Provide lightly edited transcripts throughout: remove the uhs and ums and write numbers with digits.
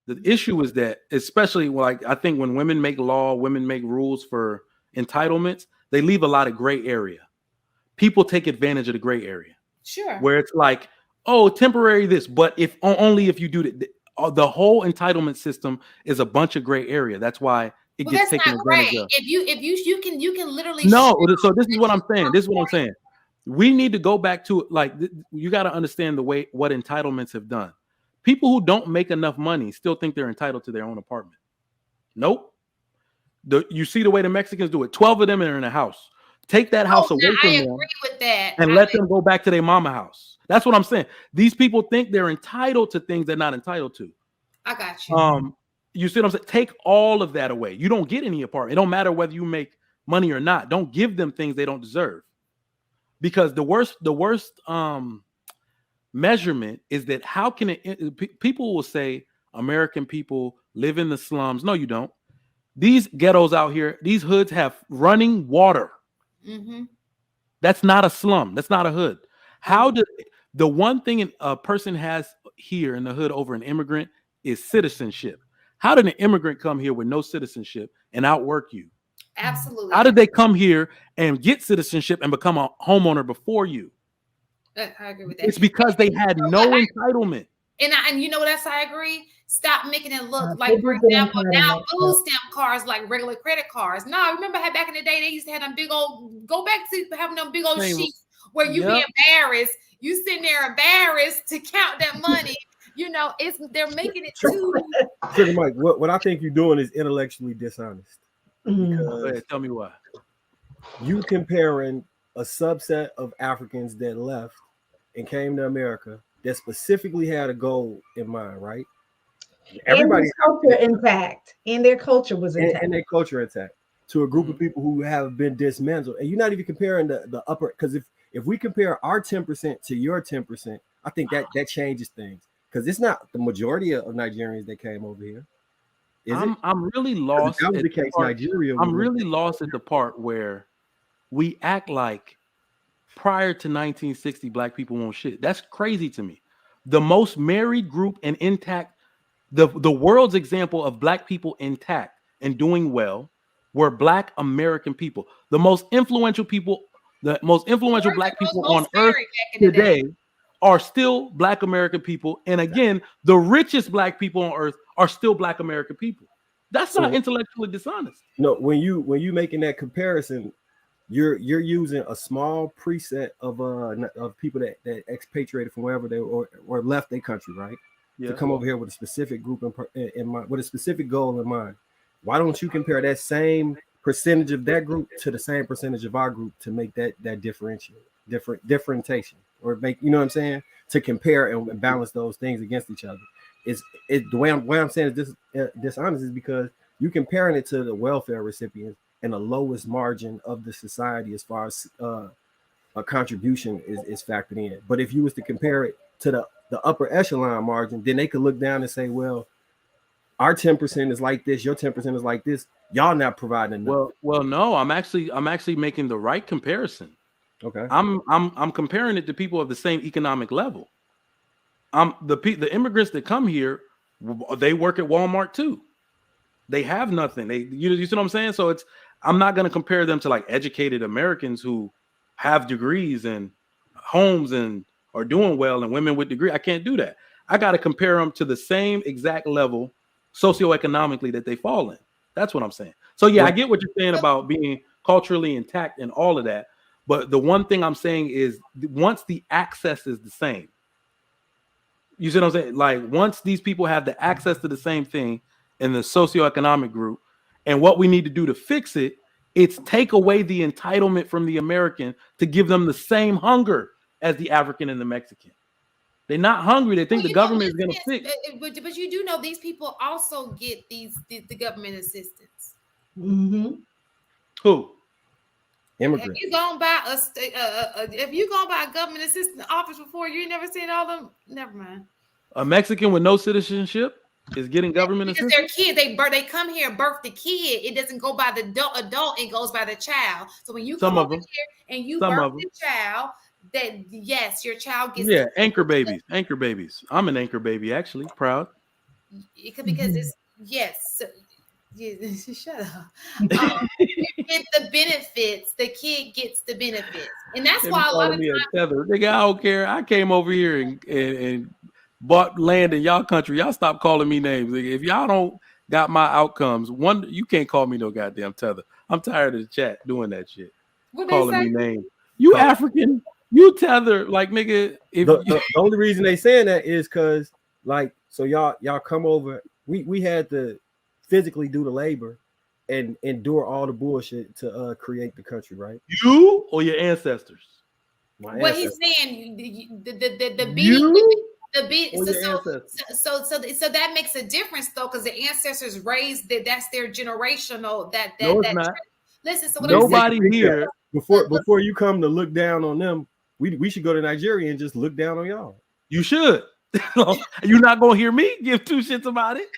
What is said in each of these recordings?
The issue is that, especially like I think when women make law, women make rules for entitlements, they leave a lot of gray area. People take advantage of the gray area. Sure. Where it's like, oh, temporary this, but if only if you do that. The whole entitlement system is a bunch of gray area. That's why it gets That's taken not advantage great. of. If you can literally No, so this is what I'm saying. This is what I'm saying. We need to go back to like you got to understand the way what entitlements have done. People who don't make enough money still think they're entitled to their own apartment. Nope. You see the way the Mexicans do it. 12 of them are in a house. Take that house away from I them agree with that. and let them go back to their mama house. That's what I'm saying. These people think they're entitled to things they're not entitled to. I got you. You see what I'm saying? Take all of that away. You don't get any apartment. It don't matter whether you make money or not. Don't give them things they don't deserve. Because the worst measurement is that how can it? People will say American people live in the slums. No, you don't. These ghettos out here, these hoods have running water. Mm-hmm. That's not a slum. That's not a hood. How do the one thing a person has here in the hood over an immigrant is citizenship? How did an immigrant come here with no citizenship and outwork you? Absolutely. How did they come here and get citizenship and become a homeowner before you? I agree with that. It's because they had no entitlement. And you know what else I agree? Stop making it look like, for example, now food stamp cards like regular credit cards. No, I remember how back in the day they used to have them big old, go back to having them big old sheets where you be embarrassed. You sitting there embarrassed to count that money. You know, they're making it too. Sugar Mike, what I think you're doing is intellectually dishonest. Because tell me why. You comparing a subset of Africans that left and came to America that specifically had a goal in mind, right? Everybody's culture intact, and their culture was intact, and their culture intact to a group of people who have been dismantled. And you're not even comparing the upper, because if we compare our 10% to your 10%, I think that changes things, because it's not the majority of Nigerians that came over here. I'm really lost. That was the case. Nigeria. I'm really lost at the part where we act like prior to 1960, black people won't shit. That's crazy to me. The most married group and intact, the world's example of black people intact and doing well were black American people. The most influential people, the most influential black people on earth today are still black American people. And again, the richest black people on earth are still black American people. That's not intellectually dishonest. No, when you making that comparison, you're using a small preset of people that expatriated from wherever they or left their country, right? Yeah. To come over here with a specific group in mind, with a specific goal in mind. Why don't you compare that same percentage of that group to the same percentage of our group to make that differentiation, or make, you know what I'm saying, to compare and balance those things against each other? The way I'm saying is dishonest is because you comparing it to the welfare recipients and the lowest margin of the society as far as a contribution is factored in. But if you was to compare it to the upper echelon margin, then they could look down and say, well, our 10% is like this, your 10% is like this. Y'all not providing enough. Well, no, I'm actually making the right comparison. Okay. I'm comparing it to people of the same economic level. The immigrants that come here, they work at Walmart too. They have nothing. You see what I'm saying? So I'm not going to compare them to like educated Americans who have degrees and homes and are doing well, and women with degrees. I can't do that. I got to compare them to the same exact level socioeconomically that they fall in. That's what I'm saying. So yeah, I get what you're saying about being culturally intact and all of that. But the one thing I'm saying is once the access is the same, you see what I'm saying? Like once these people have the access to the same thing in the socioeconomic group, and what we need to do to fix it, it's take away the entitlement from the American to give them the same hunger as the African and the Mexican. They're not hungry. They think the government is going to fix. But you do know these people also get the government assistance. Mm-hmm. Who? Immigrants. If you gone by a government assistant office before, you ain't never seen all them. Never mind. A Mexican with no citizenship is getting government assistance. Their kid, they come here and birth the kid. It doesn't go by the adult; it goes by the child. So when you come over here and you birth the child, that yes, your child gets anchor babies. I'm an anchor baby, actually. Proud. it could because it's yes. So, shut up. You get the benefits. The kid gets the benefits, and that's why a lot of times. Tether. Nigga, I don't care. I came over here and bought land in y'all country. Y'all stop calling me names. Nigga. If y'all don't got my outcomes, you can't call me no goddamn Tether. I'm tired of the chat doing that shit. Calling me names. You African. You Tether. Like, nigga. If the only reason they saying that is because, like, so y'all come over. We had to physically do the labor and endure all the bullshit to create the country, right? You or your ancestors? What he's saying, the beat. So that makes a difference though, because the ancestors raised that's their generational. No, it's not. Listen, so what nobody here before you come to look down on them, we should go to Nigeria and just look down on y'all. You should. You're not gonna hear me give two shits about it.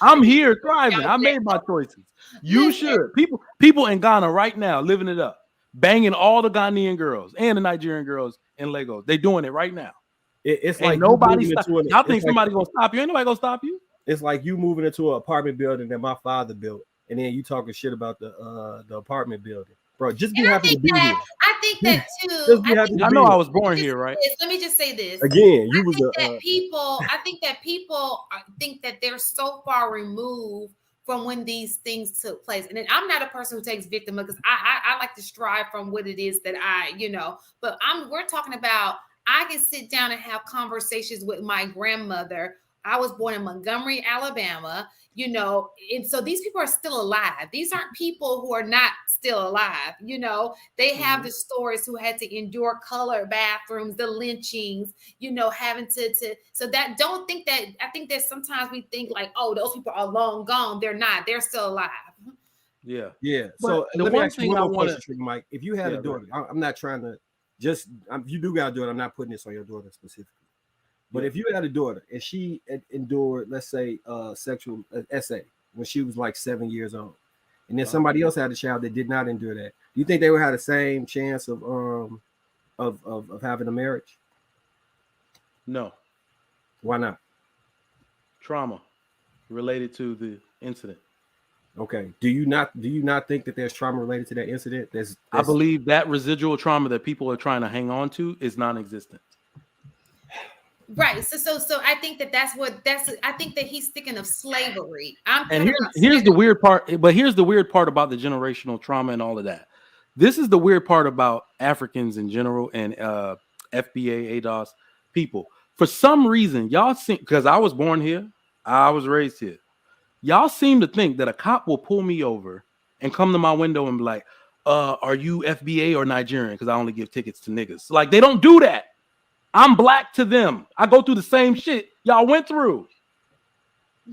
I'm here thriving. I made my choices. You should. People in Ghana right now living it up, banging all the Ghanaian girls and the Nigerian girls in Lagos. They doing it right now. It's like nobody. Y'all think somebody gonna stop you? Ain't nobody gonna stop you. It's like you moving into an apartment building that my father built, and then you talking shit about the apartment building, bro. Just be happy to be here. I think that too. I know I was born here, right? Let me just say this again. I think that people think that they're so far removed from when these things took place. And then I'm not a person who takes victim because I like to strive from what it is that but we're talking about, I can sit down and have conversations with my grandmother. I was born in Montgomery, Alabama, and so these people are still alive. These aren't people who are not still alive. They have the stories who had to endure colored bathrooms, the lynchings, having to, so that don't think that, I think that sometimes we think like, oh, those people are long gone. They're not, they're still alive. Yeah. So the one thing I want to, Mike, if you had a daughter, I'm not trying to you do got to do it. I'm not putting this on your daughter specifically. But if you had a daughter and she endured, let's say, sexual essay when she was like 7 years old, and then somebody else had a child that did not endure that, do you think they would have the same chance of having a marriage? No. Why not? Trauma related to the incident. Okay. Do you not think that there's trauma related to that incident? I believe that residual trauma that people are trying to hang on to is non-existent. Right. So I think I think that he's thinking of slavery. Here's the weird part, but here's the weird part about the generational trauma and all of that. This is the weird part about Africans in general and FBA, ADOS people. For some reason, y'all seem, because I was born here, I was raised here. Y'all seem to think that a cop will pull me over and come to my window and be like, are you FBA or Nigerian? Because I only give tickets to niggas. Like, they don't do that. I'm black to them. I go through the same shit y'all went through.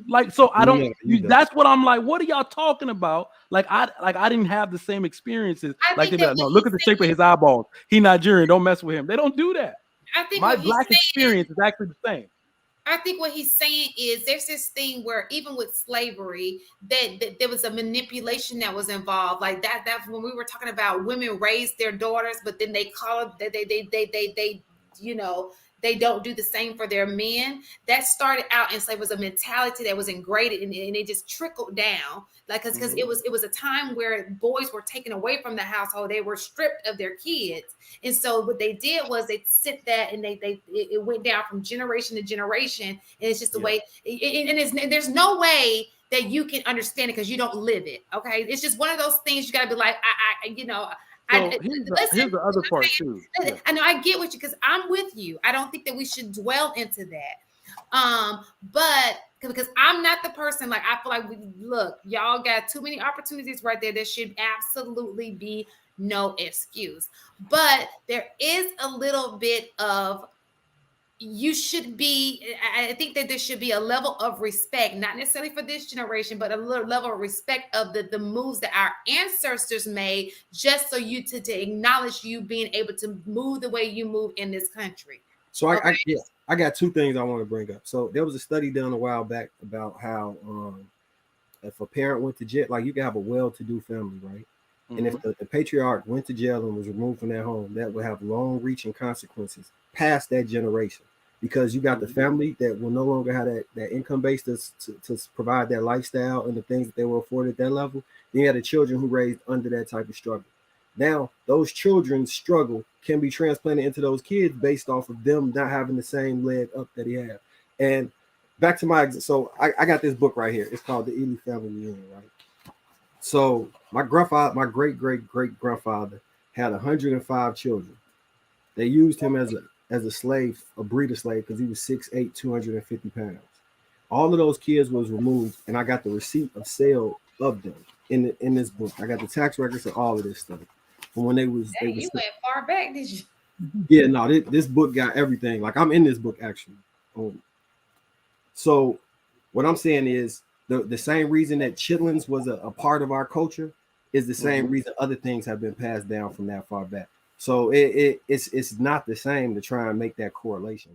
Like, so I don't. That's what I'm like. What are y'all talking about? Like I didn't have the same experiences. Like, they be like, no, look at the shape of his eyeballs. He Nigerian. Don't mess with him. They don't do that. I think my black experience is actually the same. I think what he's saying is there's this thing where even with slavery, that there was a manipulation that was involved. Like that's when we were talking about women raised their daughters, but then they call it they don't do the same for their men. That started out and so it was a mentality that was ingrained and it just trickled down. Like, because it was a time where boys were taken away from the household. They were stripped of their kids. And so what they did was they sit that and it went down from generation to generation. And it's just the way, and there's no way that you can understand it because you don't live it. Okay. It's just one of those things you got to be like, here's the other part too. Yeah. I know I get what you, because I'm with you. I don't think that we should dwell into that. But because I'm not the person, like, I feel like y'all got too many opportunities right there. There should absolutely be no excuse. But there is a little bit of, I think that there should be a level of respect, not necessarily for this generation, but a little level of respect of the moves that our ancestors made, just so you to acknowledge you being able to move the way you move in this country. So I got two things I want to bring up. So there was a study done a while back about how if a parent went to jail, like, you can have a well-to-do family, right? And if the patriarch went to jail and was removed from their home, that would have long-reaching consequences past that generation. because you got the family that will no longer have that income base to provide that lifestyle and the things that they were afforded at that level. Then you had the children who raised under that type of struggle. Now, those children's struggle can be transplanted into those kids based off of them not having the same leg up that he had. And back to so I got this book right here. It's called The Ely Family Reunion, right? So my grandfather, my great-great-great-grandfather had 105 children. They used him as a slave, a breeder slave, because he was 6'8", 250 pounds. All of those kids was removed, and I got the receipt of sale of them in this book. I got the tax records and all of this stuff. From when you went far back, did you? Yeah, no, this book got everything. Like, I'm in this book actually. So what I'm saying is the same reason that chitlins was a part of our culture is the same reason other things have been passed down from that far back. So it's not the same to try and make that correlation.